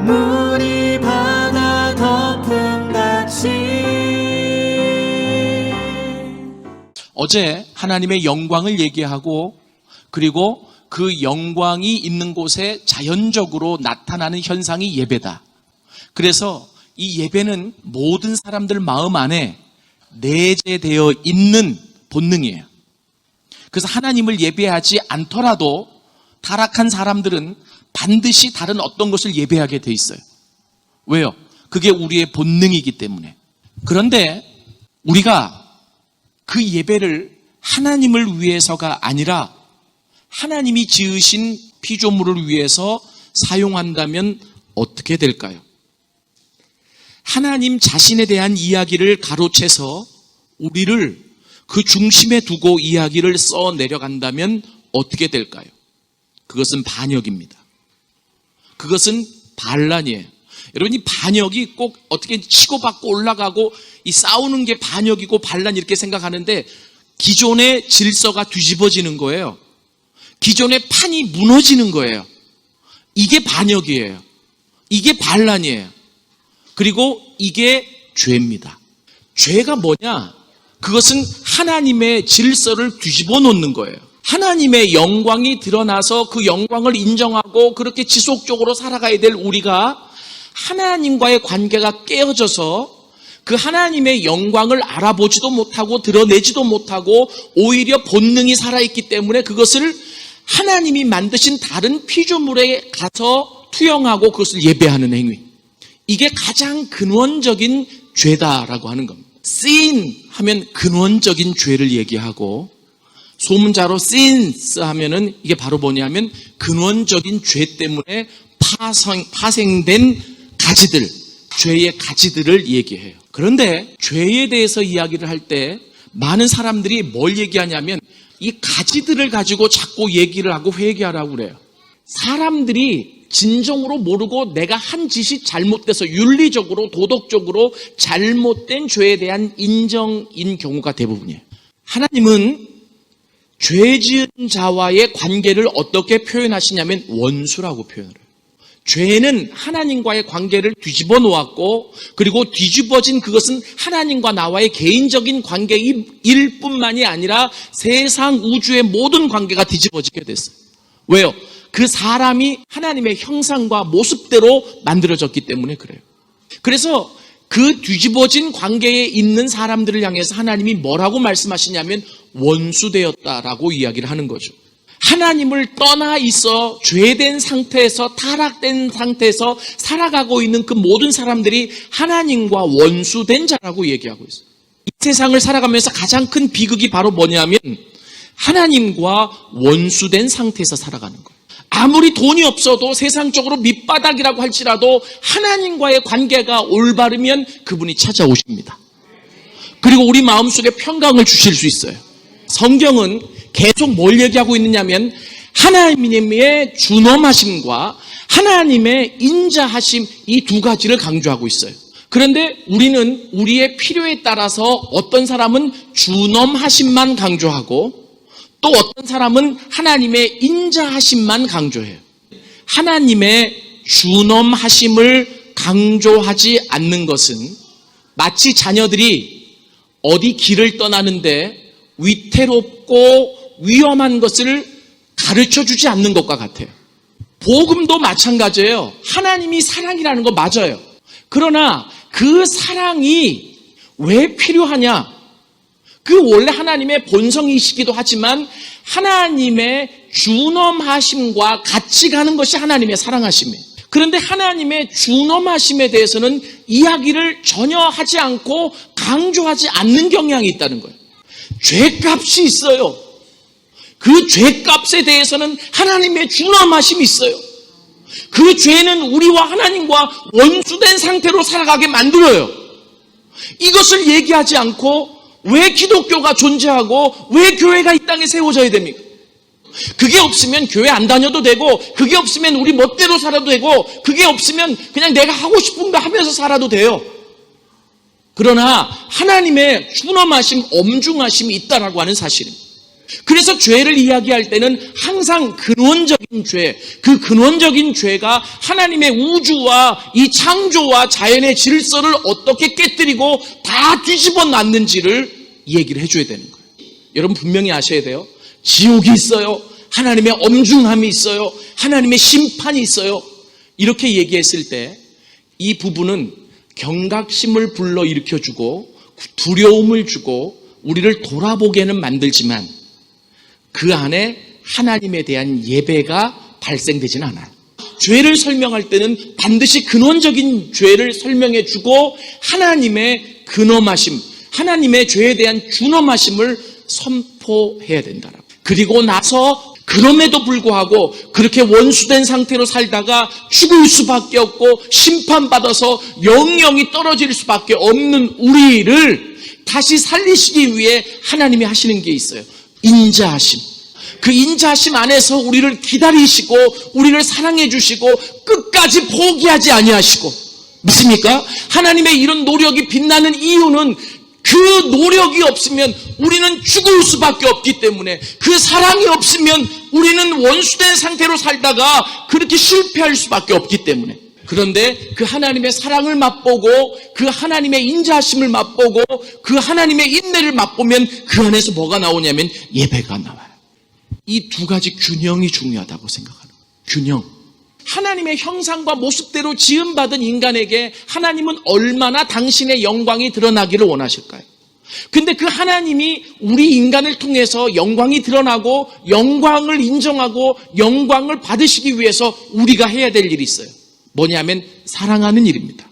물이 바다 덮음같이. 어제 하나님의 영광을 얘기하고, 그리고 그 영광이 있는 곳에 자연적으로 나타나는 현상이 예배다. 그래서 이 예배는 모든 사람들 마음 안에 내재되어 있는 본능이에요. 그래서 하나님을 예배하지 않더라도 타락한 사람들은 반드시 다른 어떤 것을 예배하게 돼 있어요. 왜요? 그게 우리의 본능이기 때문에. 그런데 우리가 그 예배를 하나님을 위해서가 아니라 하나님이 지으신 피조물을 위해서 사용한다면 어떻게 될까요? 하나님 자신에 대한 이야기를 가로채서 우리를 그 중심에 두고 이야기를 써 내려간다면 어떻게 될까요? 그것은 반역입니다. 그것은 반란이에요. 여러분, 이 반역이 꼭 어떻게 치고받고 올라가고 이 싸우는 게 반역이고 반란 이렇게 생각하는데, 기존의 질서가 뒤집어지는 거예요. 기존의 판이 무너지는 거예요. 이게 반역이에요. 이게 반란이에요. 그리고 이게 죄입니다. 죄가 뭐냐? 그것은 하나님의 질서를 뒤집어 놓는 거예요. 하나님의 영광이 드러나서 그 영광을 인정하고 그렇게 지속적으로 살아가야 될 우리가 하나님과의 관계가 깨어져서 그 하나님의 영광을 알아보지도 못하고 드러내지도 못하고 오히려 본능이 살아있기 때문에 그것을 하나님이 만드신 다른 피조물에 가서 투영하고 그것을 예배하는 행위, 이게 가장 근원적인 죄다라고 하는 겁니다. sin 하면 근원적인 죄를 얘기하고, 소문자로 sins 하면은 이게 바로 뭐냐면 근원적인 죄 때문에 파생된 가지들, 죄의 가지들을 얘기해요. 그런데 죄에 대해서 이야기를 할 때 많은 사람들이 뭘 얘기하냐면 이 가지들을 가지고 자꾸 얘기를 하고 회개하라고 그래요. 사람들이 진정으로 모르고 내가 한 짓이 잘못돼서 윤리적으로 도덕적으로 잘못된 죄에 대한 인정인 경우가 대부분이에요. 하나님은 죄 지은 자와의 관계를 어떻게 표현하시냐면 원수라고 표현을 해요. 죄는 하나님과의 관계를 뒤집어 놓았고, 그리고 뒤집어진 그것은 하나님과 나와의 개인적인 관계일 뿐만이 아니라 세상 우주의 모든 관계가 뒤집어지게 됐어요. 왜요? 그 사람이 하나님의 형상과 모습대로 만들어졌기 때문에 그래요. 그래서 그 뒤집어진 관계에 있는 사람들을 향해서 하나님이 뭐라고 말씀하시냐면 원수되었다라고 이야기를 하는 거죠. 하나님을 떠나 있어 죄된 상태에서, 타락된 상태에서 살아가고 있는 그 모든 사람들이 하나님과 원수된 자라고 얘기하고 있어요. 이 세상을 살아가면서 가장 큰 비극이 바로 뭐냐면 하나님과 원수된 상태에서 살아가는 거예요. 아무리 돈이 없어도 세상적으로 밑바닥이라고 할지라도 하나님과의 관계가 올바르면 그분이 찾아오십니다. 그리고 우리 마음속에 평강을 주실 수 있어요. 성경은 계속 뭘 얘기하고 있느냐면 하나님의 준엄하심과 하나님의 인자하심, 이 두 가지를 강조하고 있어요. 그런데 우리는 우리의 필요에 따라서 어떤 사람은 준엄하심만 강조하고 또 어떤 사람은 하나님의 인자하심만 강조해요. 하나님의 준엄하심을 강조하지 않는 것은 마치 자녀들이 어디 길을 떠나는데 위태롭고 위험한 것을 가르쳐주지 않는 것과 같아요. 복음도 마찬가지예요. 하나님이 사랑이라는 거 맞아요. 그러나 그 사랑이 왜 필요하냐? 그 원래 하나님의 본성이시기도 하지만 하나님의 준엄하심과 같이 가는 것이 하나님의 사랑하심이에요. 그런데 하나님의 준엄하심에 대해서는 이야기를 전혀 하지 않고 강조하지 않는 경향이 있다는 거예요. 죄값이 있어요. 그 죄값에 대해서는 하나님의 준엄하심이 있어요. 그 죄는 우리와 하나님과 원수된 상태로 살아가게 만들어요. 이것을 얘기하지 않고 왜 기독교가 존재하고 왜 교회가 이 땅에 세워져야 됩니까? 그게 없으면 교회 안 다녀도 되고, 그게 없으면 우리 멋대로 살아도 되고, 그게 없으면 그냥 내가 하고 싶은 거 하면서 살아도 돼요. 그러나 하나님의 준엄하심, 엄중하심이 있다라고 하는 사실입니다. 그래서 죄를 이야기할 때는 항상 근원적인 죄, 그 근원적인 죄가 하나님의 우주와 이 창조와 자연의 질서를 어떻게 깨뜨리고 다 뒤집어 놨는지를 얘기를 해줘야 되는 거예요. 여러분 분명히 아셔야 돼요. 지옥이 있어요. 하나님의 엄중함이 있어요. 하나님의 심판이 있어요. 이렇게 얘기했을 때 이 부분은 경각심을 불러일으켜주고 두려움을 주고 우리를 돌아보게는 만들지만 그 안에 하나님에 대한 예배가 발생되지는 않아요. 죄를 설명할 때는 반드시 근원적인 죄를 설명해 주고 하나님의 근엄하심, 하나님의 죄에 대한 준엄하심을 선포해야 된다라고. 그리고 나서 그럼에도 불구하고 그렇게 원수된 상태로 살다가 죽을 수밖에 없고 심판받아서 영영이 떨어질 수밖에 없는 우리를 다시 살리시기 위해 하나님이 하시는 게 있어요. 인자하심. 그 인자하심 안에서 우리를 기다리시고 우리를 사랑해 주시고 끝까지 포기하지 아니하시고, 믿습니까? 하나님의 이런 노력이 빛나는 이유는 그 노력이 없으면 우리는 죽을 수밖에 없기 때문에, 그 사랑이 없으면 우리는 원수된 상태로 살다가 그렇게 실패할 수밖에 없기 때문에. 그런데 그 하나님의 사랑을 맛보고 그 하나님의 인자하심을 맛보고 그 하나님의 인내를 맛보면 그 안에서 뭐가 나오냐면 예배가 나와요. 이 두 가지 균형이 중요하다고 생각하는 거예요. 균형. 하나님의 형상과 모습대로 지음받은 인간에게 하나님은 얼마나 당신의 영광이 드러나기를 원하실까요? 근데 그 하나님이 우리 인간을 통해서 영광이 드러나고 영광을 인정하고 영광을 받으시기 위해서 우리가 해야 될 일이 있어요. 뭐냐면 사랑하는 일입니다.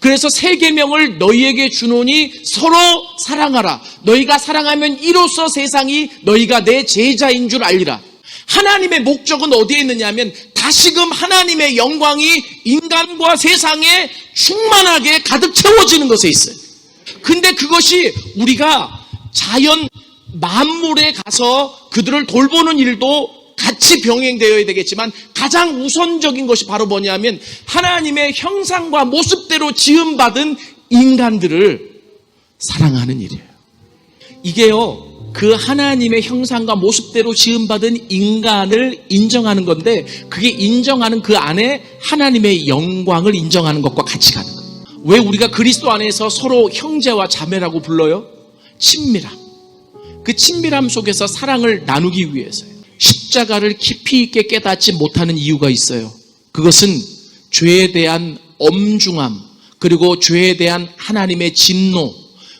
그래서 세 계명을 너희에게 주노니 서로 사랑하라. 너희가 사랑하면 이로써 세상이 너희가 내 제자인 줄 알리라. 하나님의 목적은 어디에 있느냐면 다시금 하나님의 영광이 인간과 세상에 충만하게 가득 채워지는 것에 있어요. 근데 그것이 우리가 자연 만물에 가서 그들을 돌보는 일도 같이 병행되어야 되겠지만 가장 우선적인 것이 바로 뭐냐면 하나님의 형상과 모습대로 지음받은 인간들을 사랑하는 일이에요. 이게요, 그 하나님의 형상과 모습대로 지음받은 인간을 인정하는 건데, 그게 인정하는 그 안에 하나님의 영광을 인정하는 것과 같이 가는 거예요. 왜 우리가 그리스도 안에서 서로 형제와 자매라고 불러요? 친밀함. 그 친밀함 속에서 사랑을 나누기 위해서요. 십자가를 깊이 있게 깨닫지 못하는 이유가 있어요. 그것은 죄에 대한 엄중함, 그리고 죄에 대한 하나님의 진노,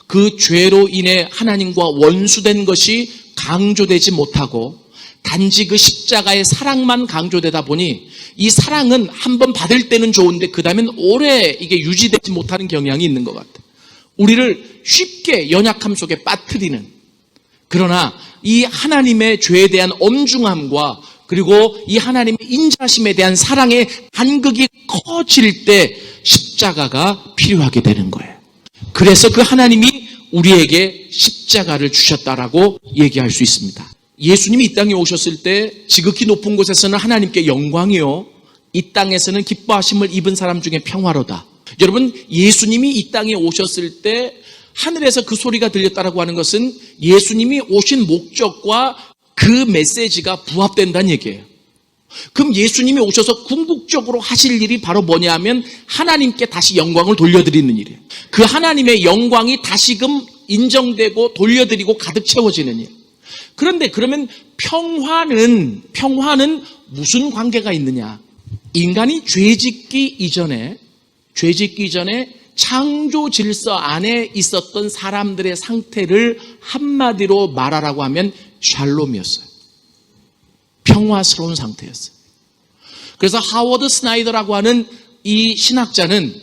그 죄로 인해 하나님과 원수된 것이 강조되지 못하고 단지 그 십자가의 사랑만 강조되다 보니 이 사랑은 한번 받을 때는 좋은데 그 다음엔 오래 이게 유지되지 못하는 경향이 있는 것 같아요. 우리를 쉽게 연약함 속에 빠뜨리는, 그러나 이 하나님의 죄에 대한 엄중함과 그리고 이 하나님의 인자심에 대한 사랑의 간극이 커질 때 십자가가 필요하게 되는 거예요. 그래서 그 하나님이 우리에게 십자가를 주셨다라고 얘기할 수 있습니다. 예수님이 이 땅에 오셨을 때 지극히 높은 곳에서는 하나님께 영광이요, 이 땅에서는 기뻐하심을 입은 사람 중에 평화로다. 여러분, 예수님이 이 땅에 오셨을 때 하늘에서 그 소리가 들렸다라고 하는 것은 예수님이 오신 목적과 그 메시지가 부합된다는 얘기예요. 그럼 예수님이 오셔서 궁극적으로 하실 일이 바로 뭐냐면 하나님께 다시 영광을 돌려드리는 일이에요. 그 하나님의 영광이 다시금 인정되고 돌려드리고 가득 채워지는 일. 그런데 그러면 평화는 무슨 관계가 있느냐? 인간이 죄짓기 이전에 창조 질서 안에 있었던 사람들의 상태를 한마디로 말하라고 하면 샬롬이었어요. 평화스러운 상태였어요. 그래서 하워드 스나이더라고 하는 이 신학자는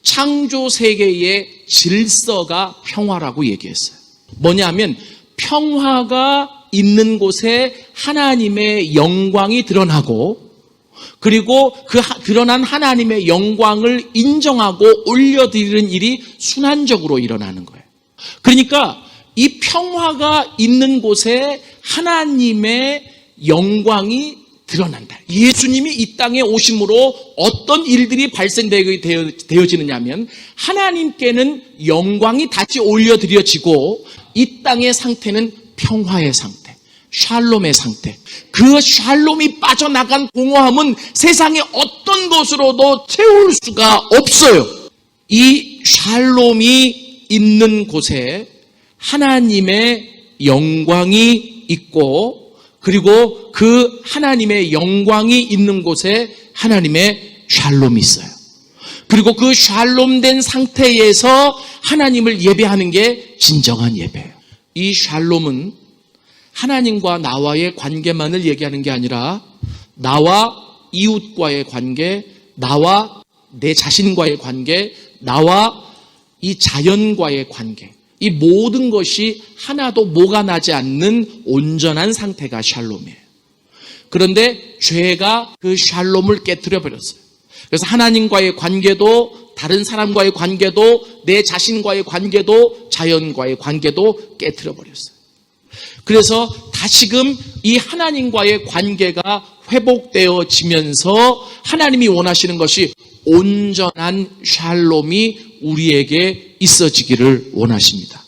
창조 세계의 질서가 평화라고 얘기했어요. 뭐냐면 평화가 있는 곳에 하나님의 영광이 드러나고, 그리고 그 드러난 하나님의 영광을 인정하고 올려드리는 일이 순환적으로 일어나는 거예요. 그러니까 이 평화가 있는 곳에 하나님의 영광이 드러난다. 예수님이 이 땅에 오심으로 어떤 일들이 발생되어지느냐 하면 하나님께는 영광이 다시 올려드려지고 이 땅의 상태는 평화의 상태, 샬롬의 상태. 그 샬롬이 빠져나간 공허함은 세상의 어떤 것으로도 채울 수가 없어요. 이 샬롬이 있는 곳에 하나님의 영광이 있고, 그리고 그 하나님의 영광이 있는 곳에 하나님의 샬롬이 있어요. 그리고 그 샬롬된 상태에서 하나님을 예배하는 게 진정한 예배예요. 이 샬롬은 하나님과 나와의 관계만을 얘기하는 게 아니라 나와 이웃과의 관계, 나와 내 자신과의 관계, 나와 이 자연과의 관계, 이 모든 것이 하나도 모가 나지 않는 온전한 상태가 샬롬이에요. 그런데 죄가 그 샬롬을 깨트려 버렸어요. 그래서 하나님과의 관계도, 다른 사람과의 관계도, 내 자신과의 관계도, 자연과의 관계도 깨트려 버렸어요. 그래서 다시금 이 하나님과의 관계가 회복되어지면서 하나님이 원하시는 것이 온전한 샬롬이 우리에게 있어지기를 원하십니다.